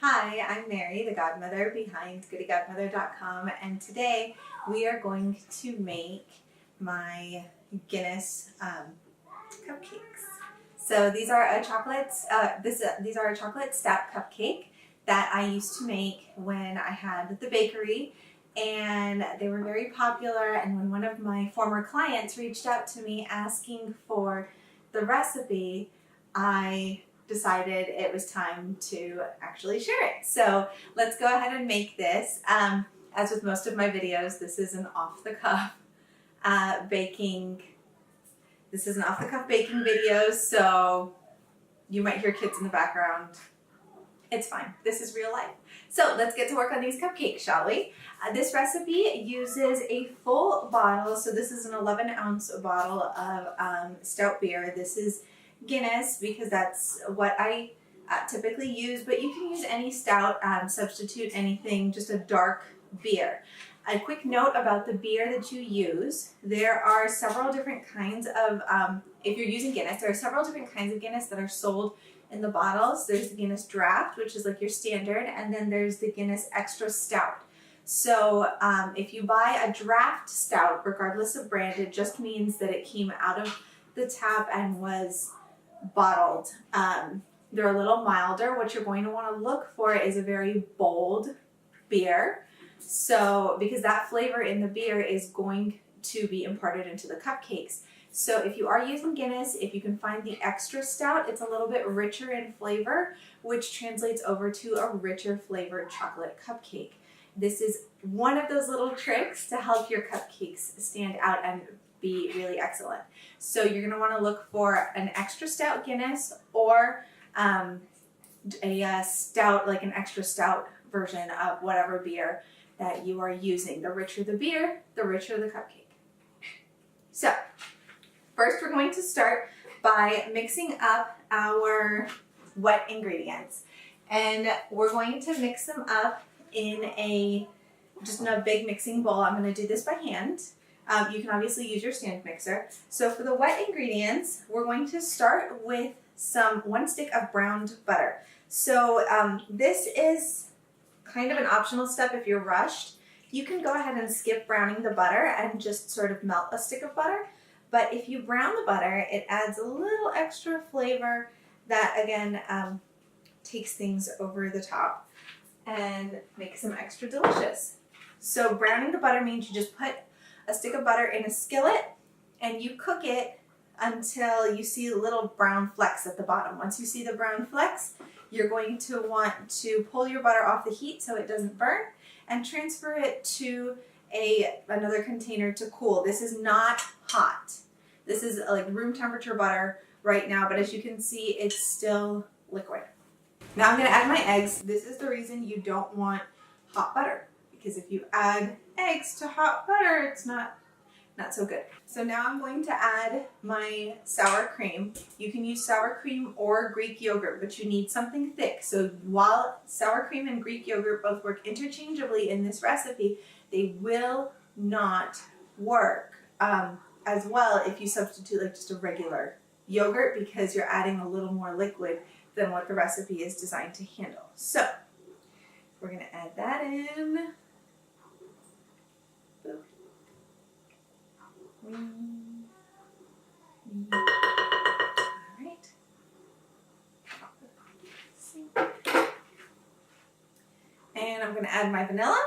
Hi, I'm Mary, the godmother behind GoodieGodmother.com, and today we are going to make my Guinness cupcakes. So these are a chocolate. These are a chocolate stout cupcake that I used to make when I had the bakery, and they were very popular. And when one of my former clients reached out to me asking for the recipe, I decided it was time to actually share it. So let's go ahead and make this. As with most of my videos, this is an off-the-cuff baking. This is an off-the-cuff baking video, so you might hear kids in the background. It's fine. This is real life. So let's get to work on these cupcakes, shall we? This recipe uses a full bottle. So this is an 11-ounce bottle of stout beer. This is Guinness because that's what I typically use, but you can use any stout, substitute anything, just a dark beer. A quick note about the beer that you use. There are several different kinds of, if you're using Guinness, there are several different kinds of Guinness that are sold in the bottles. There's the Guinness Draft, which is like your standard, and then there's the Guinness Extra Stout. So if you buy a draft stout, regardless of brand, it just means that it came out of the tap and was bottled. They're a little milder. What you're going to want to look for is a very bold beer. So because that flavor in the beer is going to be imparted into the cupcakes. So if you are using Guinness, if you can find the extra stout, it's a little bit richer in flavor, which translates over to a richer flavored chocolate cupcake. This is one of those little tricks to help your cupcakes stand out and be really excellent. So you're going to want to look for an extra stout Guinness or a stout, like an extra stout version of whatever beer that you are using. The richer the beer, the richer the cupcake. So first we're going to start by mixing up our wet ingredients. And we're going to mix them up in just in a big mixing bowl. I'm going to do this by hand. You can obviously use your stand mixer. So for the wet ingredients, we're going to start with 1 stick of browned butter. So this is kind of an optional step if you're rushed. You can go ahead and skip browning the butter and just sort of melt a stick of butter. But if you brown the butter, it adds a little extra flavor that, again, takes things over the top and makes them extra delicious. So browning the butter means you just put a stick of butter in a skillet and you cook it until you see little brown flecks at the bottom. Once you see the brown flecks, you're going to want to pull your butter off the heat so it doesn't burn and transfer it to another container to cool. This is not hot. This is like room temperature butter right now, but as you can see, it's still liquid. Now I'm going to add my eggs. This is the reason you don't want hot butter, because if you add eggs to hot butter, it's not so good. So now I'm going to add my sour cream. You can use sour cream or Greek yogurt, but you need something thick. So while sour cream and Greek yogurt both work interchangeably in this recipe, they will not work as well if you substitute like just a regular yogurt, because you're adding a little more liquid than what the recipe is designed to handle. So we're going to add that in. All right. And I'm going to add my vanilla.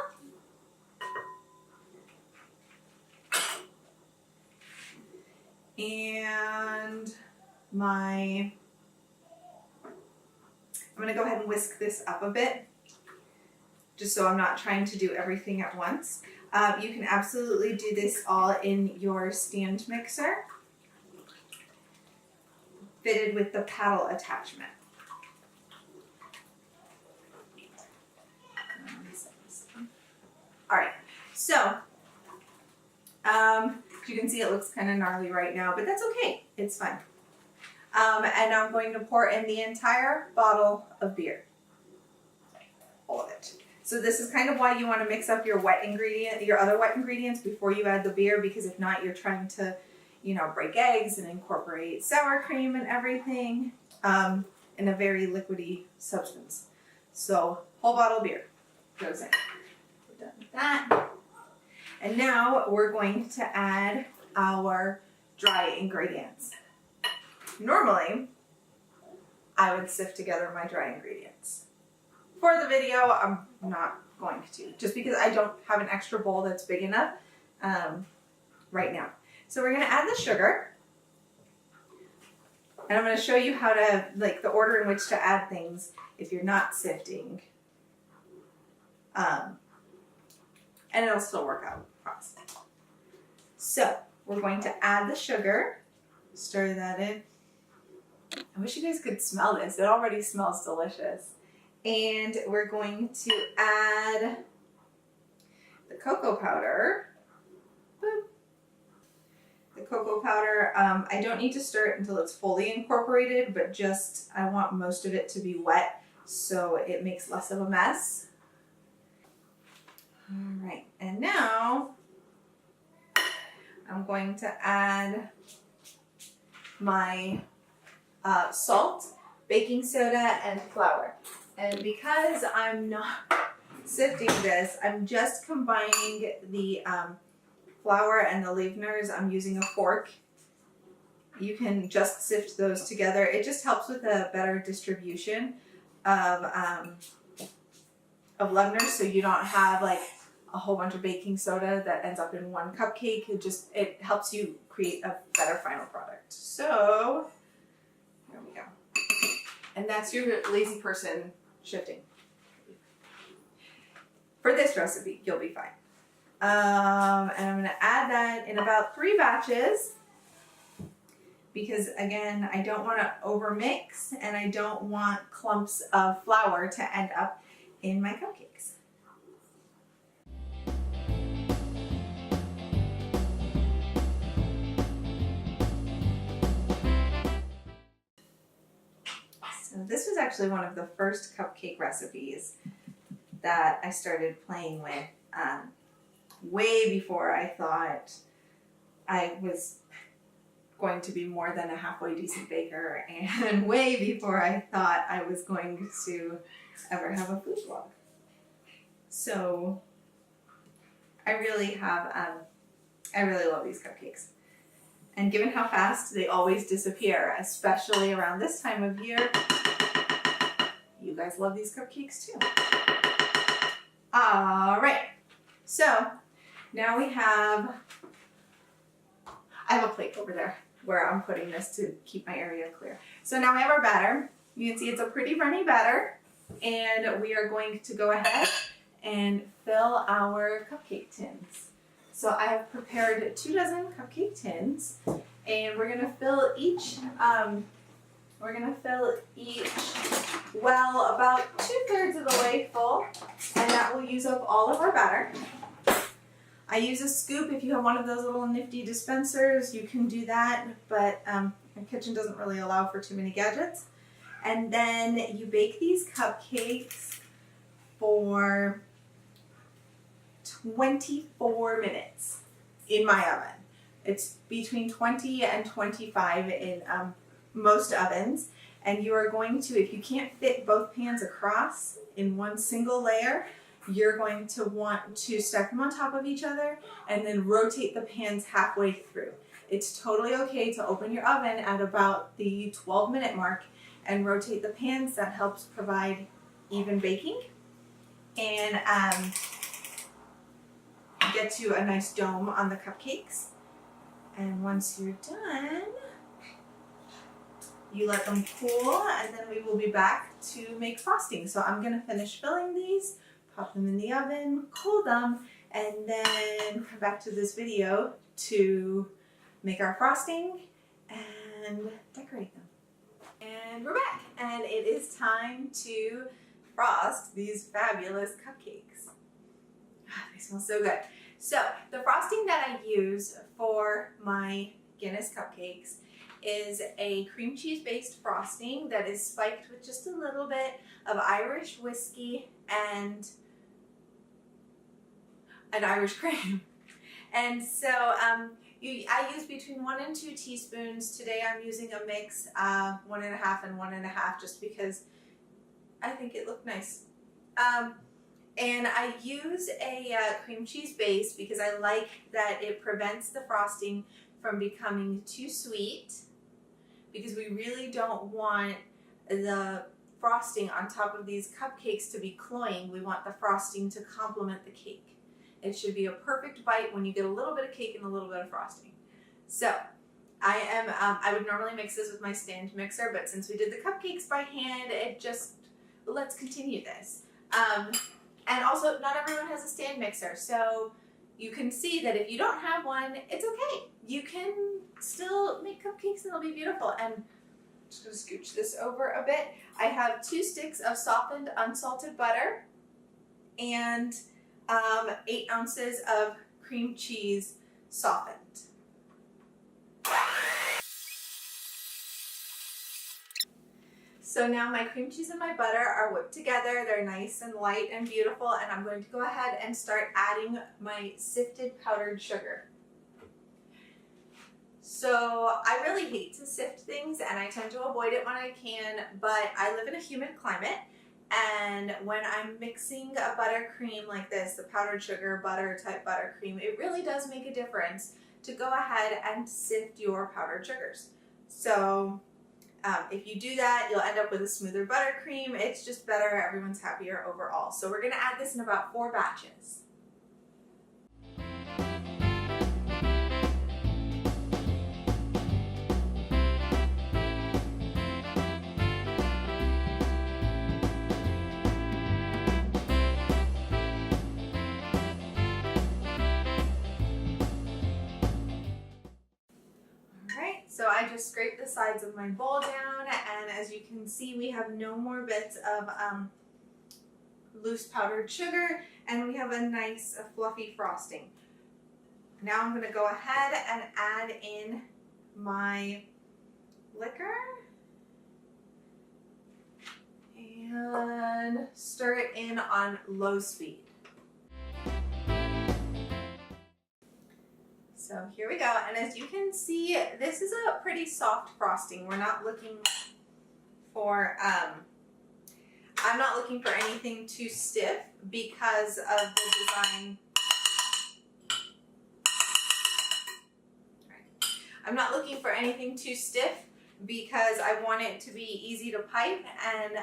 And I'm going to go ahead and whisk this up a bit, just so I'm not trying to do everything at once. You can absolutely do this all in your stand mixer, fitted with the paddle attachment. All right, so as you can see, it looks kind of gnarly right now, but that's okay. It's fine. And I'm going to pour in the entire bottle of beer, all of it. So this is kind of why you want to mix up your other wet ingredients before you add the beer, because if not, you're trying to, break eggs and incorporate sour cream and everything in a very liquidy substance. So whole bottle of beer goes in. We're done with that. And now we're going to add our dry ingredients. Normally, I would sift together my dry ingredients. For the video, I'm not going to, just because I don't have an extra bowl that's big enough right now. So we're gonna add the sugar. And I'm gonna show you how to, like, the order in which to add things if you're not sifting. And it'll still work out. So we're going to add the sugar, stir that in. I wish you guys could smell this. It already smells delicious. And we're going to add the cocoa powder. Boop. The cocoa powder, I don't need to stir it until it's fully incorporated, but just I want most of it to be wet so it makes less of a mess. All right, and now I'm going to add my salt, baking soda, and flour. And because I'm not sifting this, I'm just combining the flour and the leaveners. I'm using a fork. You can just sift those together. It just helps with a better distribution of leaveners, so you don't have like a whole bunch of baking soda that ends up in one cupcake. It helps you create a better final product. So here we go. And that's your lazy person shifting. For this recipe, you'll be fine. And I'm gonna add that in about 3 batches because again, I don't wanna overmix and I don't want clumps of flour to end up in my cupcakes. So this was actually one of the first cupcake recipes that I started playing with way before I thought I was going to be more than a halfway decent baker, and way before I thought I was going to ever have a food blog. So I really love these cupcakes. And given how fast they always disappear, especially around this time of year, you guys love these cupcakes too. All right, so now I have a plate over there where I'm putting this to keep my area clear. So now we have our batter. You can see it's a pretty runny batter, and we are going to go ahead and fill our cupcake tins. So I have prepared 2 dozen cupcake tins, and we're gonna fill each well about 2/3 of the way full, and that will use up all of our batter. I use a scoop. If you have one of those little nifty dispensers, you can do that, but my kitchen doesn't really allow for too many gadgets. And then you bake these cupcakes for 24 minutes in my oven. It's between 20 and 25 in most ovens. And you are going to, if you can't fit both pans across in one single layer, you're going to want to stack them on top of each other and then rotate the pans halfway through. It's totally okay to open your oven at about the 12-minute mark and rotate the pans. That helps provide even baking and get you a nice dome on the cupcakes. And once you're done, you let them cool, and then we will be back to make frosting. So I'm gonna finish filling these, pop them in the oven, cool them, and then come back to this video to make our frosting and decorate them. And we're back, and it is time to frost these fabulous cupcakes. They smell so good. So the frosting that I use for my Guinness cupcakes is a cream cheese based frosting that is spiked with just a little bit of Irish whiskey and an Irish cream. And so I use between 1 and 2 teaspoons. Today I'm using a mix, 1.5 and 1.5, just because I think it looked nice. And I use a cream cheese base because I like that it prevents the frosting from becoming too sweet, because we really don't want the frosting on top of these cupcakes to be cloying. We want the frosting to complement the cake. It should be a perfect bite when you get a little bit of cake and a little bit of frosting. So I would normally mix this with my stand mixer, but since we did the cupcakes by hand, let's continue this. And also, not everyone has a stand mixer, so you can see that if you don't have one, it's okay. You can still make cupcakes and it'll be beautiful. And I'm just gonna scooch this over a bit. I have 2 sticks of softened unsalted butter and 8 ounces of cream cheese softened. So now my cream cheese and my butter are whipped together. They're nice and light and beautiful, and I'm going to go ahead and start adding my sifted powdered sugar. So I really hate to sift things, and I tend to avoid it when I can, but I live in a humid climate, and when I'm mixing a buttercream like this, the powdered sugar butter type buttercream, it really does make a difference to go ahead and sift your powdered sugars. So if you do that, you'll end up with a smoother buttercream. It's just better. Everyone's happier overall. So we're going to add this in about 4 batches. So I just scraped the sides of my bowl down, and as you can see, we have no more bits of loose powdered sugar, and we have a nice fluffy frosting. Now I'm going to go ahead and add in my liquor and stir it in on low speed. So here we go, and as you can see, this is a pretty soft frosting. We're not looking for, I'm not looking for anything too stiff because of the design. I'm not looking for anything too stiff because I want it to be easy to pipe, and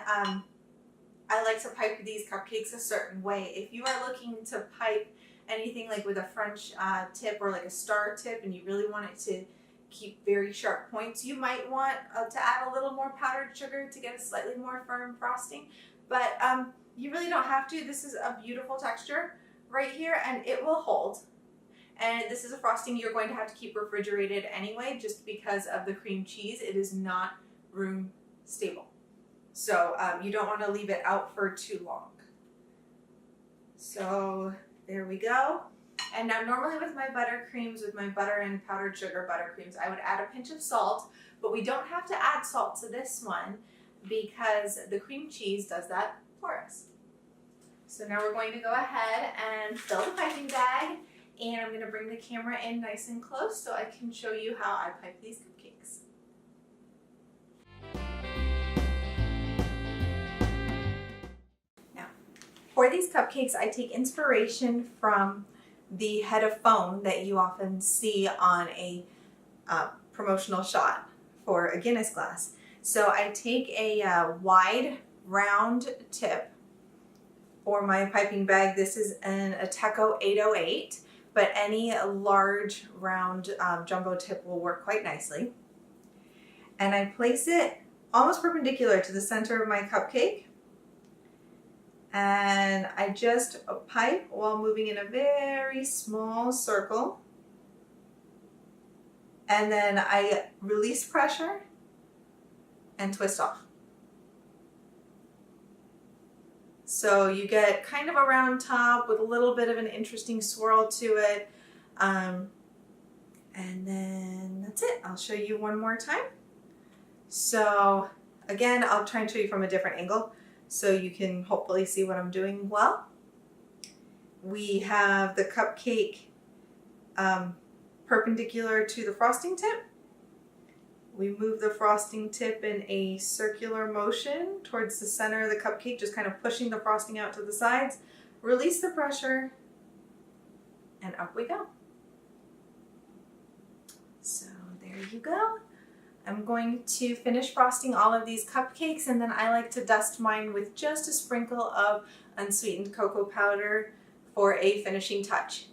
I like to pipe these cupcakes a certain way. If you are looking to pipe anything like with a French tip or like a star tip, and you really want it to keep very sharp points, you might want to add a little more powdered sugar to get a slightly more firm frosting, but you really don't have to. This is a beautiful texture right here, and it will hold. And this is a frosting you're going to have to keep refrigerated anyway, just because of the cream cheese. It is not room stable, so you don't want to leave it out for too long. So there we go. And now normally with my buttercreams, with my butter and powdered sugar buttercreams, I would add a pinch of salt, but we don't have to add salt to this one because the cream cheese does that for us. So now we're going to go ahead and fill the piping bag, and I'm going to bring the camera in nice and close so I can show you how I pipe these cupcakes. For these cupcakes, I take inspiration from the head of foam that you often see on a promotional shot for a Guinness glass. So I take a wide round tip for my piping bag. This is an Ateco 808, but any large round jumbo tip will work quite nicely. And I place it almost perpendicular to the center of my cupcake. And I just pipe while moving in a very small circle, and then I release pressure and twist off. So you get kind of a round top with a little bit of an interesting swirl to it, and then that's it. I'll show you one more time. So again, I'll try and show you from a different angle, so you can hopefully see what I'm doing well. We have the cupcake perpendicular to the frosting tip. We move the frosting tip in a circular motion towards the center of the cupcake, just kind of pushing the frosting out to the sides. Release the pressure, and up we go. So there you go. I'm going to finish frosting all of these cupcakes, and then I like to dust mine with just a sprinkle of unsweetened cocoa powder for a finishing touch.